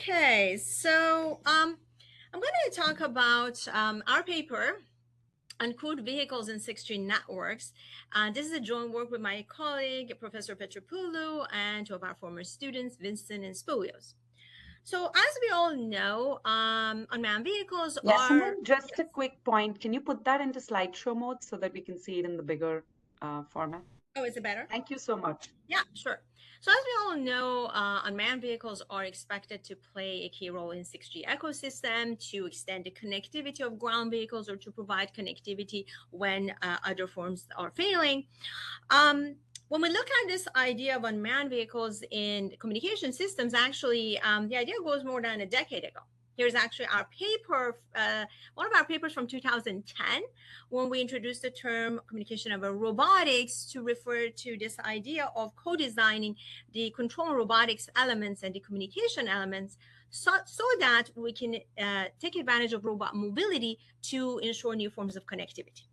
Okay, so I'm going to talk about our paper, Uncrewed Vehicles in 6G Networks. This is a joint work with my colleague, Professor Petropoulou, and two of our former students, Vincent and Spoulios. So as we all know, unmanned vehicles are... Yasamin, just a quick point. Can you put that into slideshow mode so that we can see it in the bigger format? Oh, is it better? Thank you so much. Yeah, sure. So as we all know, unmanned vehicles are expected to play a key role in 6G ecosystem to extend the connectivity of ground vehicles or to provide connectivity when other forms are failing. When we look at this idea of unmanned vehicles in communication systems, actually, the idea goes more than a decade ago. Here's actually our paper, one of our papers from 2010, when we introduced the term communication over robotics to refer to this idea of co-designing the control robotics elements and the communication elements so that we can take advantage of robot mobility to ensure new forms of connectivity.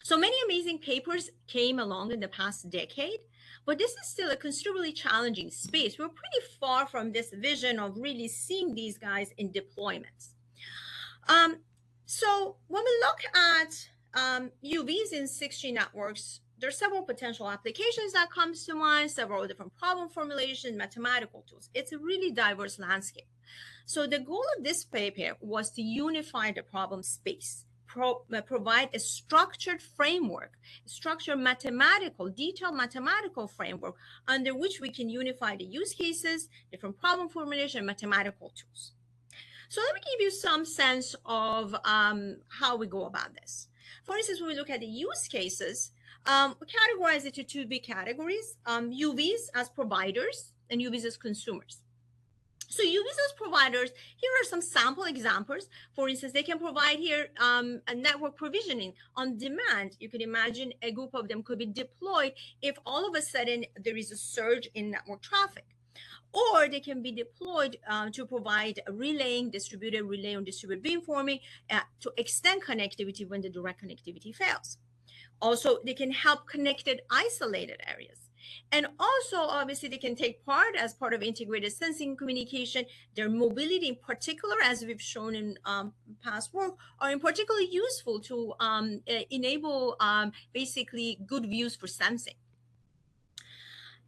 So many amazing papers came along in the past decade, but this is still a considerably challenging space. We're pretty far from this vision of really seeing these guys in deployments. So when we look at UVs in 6G networks, there are several potential applications that comes to mind, several different problem formulations, mathematical tools. It's a really diverse landscape. So the goal of this paper was to unify the problem space, provide a structured framework, structured mathematical, detailed mathematical framework under which we can unify the use cases, different problem formulation, and mathematical tools. So let me give you some sense of how we go about this. For instance, when we look at the use cases, we categorize it to two big categories, UVs as providers and UVs as consumers. So UVs as providers, here are some sample examples. For instance, they can provide here a network provisioning on demand. You can imagine a group of them could be deployed if all of a sudden there is a surge in network traffic. Or they can be deployed to provide relaying, distributed relay and distributed beamforming to extend connectivity when the direct connectivity fails. Also, they can help connected isolated areas. And also, obviously, they can take part as part of integrated sensing communication. Their mobility in particular, as we've shown in past work, are in particular useful to enable basically good views for sensing.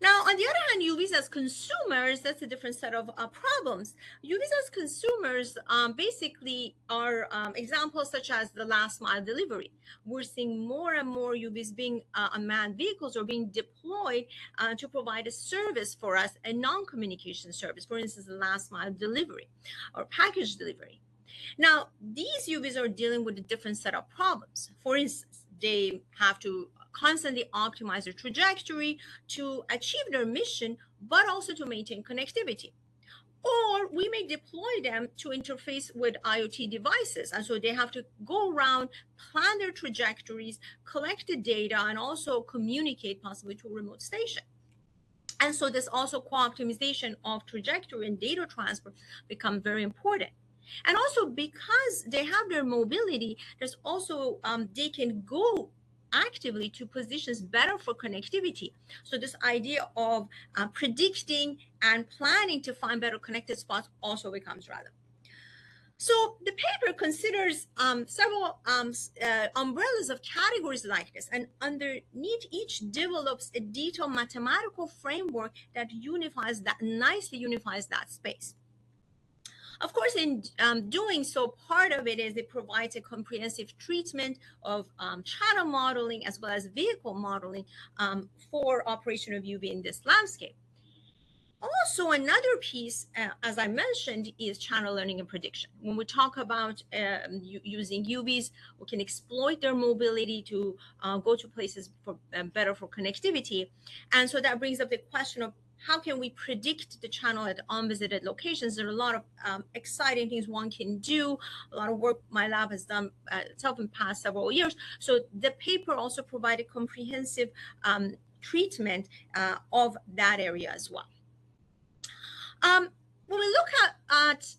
Now, on the other hand, UVs as consumers, that's a different set of problems. UVs as consumers basically are examples such as the last mile delivery. We're seeing more and more UVs being unmanned vehicles or being deployed to provide a service for us, a non-communication service, for instance, the last mile delivery or package delivery. Now, these UVs are dealing with a different set of problems. For instance, they have to constantly optimize their trajectory to achieve their mission, but also to maintain connectivity. Or we may deploy them to interface with IoT devices. And so they have to go around, plan their trajectories, collect the data, and also communicate possibly to a remote station. And so this also co-optimization of trajectory and data transfer become very important. And also because they have their mobility, there's also, they can go actively to positions better for connectivity. So this idea of predicting and planning to find better connected spots also becomes relevant. So the paper considers several umbrellas of categories like this, and underneath each develops a detailed mathematical framework that nicely unifies that space. Of course, in doing so, part of it is it provides a comprehensive treatment of channel modeling as well as vehicle modeling for operation of UV in this landscape. Also, another piece, as I mentioned, is channel learning and prediction. When we talk about using UVs, we can exploit their mobility to go to places for better for connectivity. And so that brings up the question of how can we predict the channel at unvisited locations? There are a lot of exciting things one can do, a lot of work my lab has done itself in the past several years. So the paper also provided comprehensive treatment of that area as well. When we look at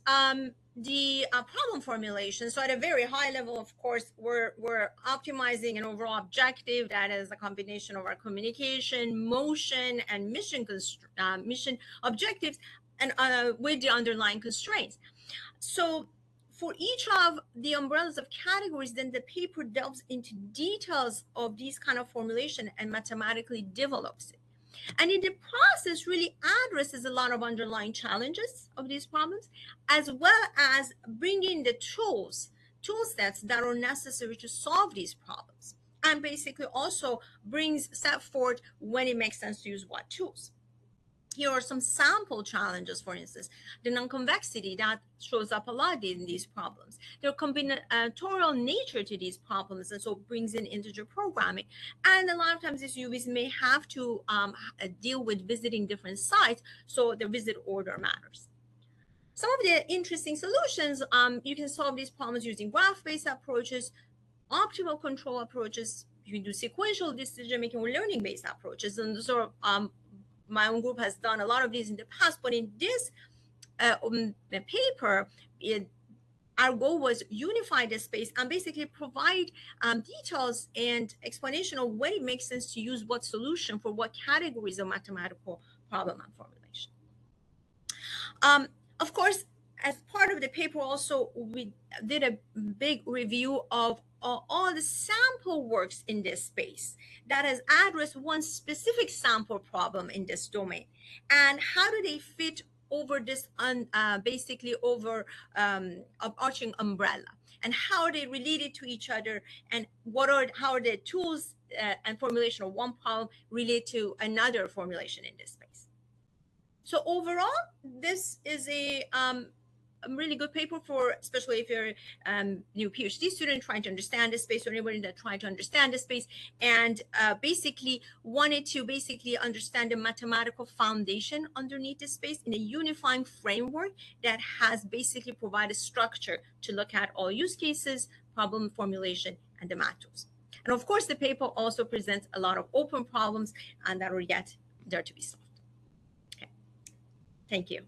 the problem formulation, so at a very high level, of course, we're optimizing an overall objective that is a combination of our communication, motion, and mission objectives and with the underlying constraints. So for each of the umbrellas of categories, then the paper delves into details of these kind of formulation and mathematically develops it. And in the process, really addresses a lot of underlying challenges of these problems, as well as bringing the tool sets that are necessary to solve these problems. And basically also set forth when it makes sense to use what tools. Here are some sample challenges, for instance, the non-convexity that shows up a lot in these problems. Their combinatorial nature to these problems, and so brings in integer programming. And a lot of times these UVs may have to deal with visiting different sites, so the visit order matters. Some of the interesting solutions, you can solve these problems using graph-based approaches, optimal control approaches, you can do sequential decision-making or learning-based approaches. And so my own group has done a lot of these in the past, but in this paper, our goal was unify the space and basically provide details and explanation of when it makes sense to use what solution for what categories of mathematical problem and formulation. Of course, as part of the paper also, we did a big review of all the sample works in this space that has addressed one specific sample problem in this domain, and how do they fit over this basically over overarching umbrella, and how are they related to each other, and how are the tools and formulation of one problem relate to another formulation in this space. So overall, this is a really good paper for, especially if you're new PhD student trying to understand this space, or anybody that trying to understand this space, and basically wanted to understand the mathematical foundation underneath this space in a unifying framework that has basically provided structure to look at all use cases, problem formulation, and the math tools. And of course, the paper also presents a lot of open problems and that are yet there to be solved. Okay. Thank you.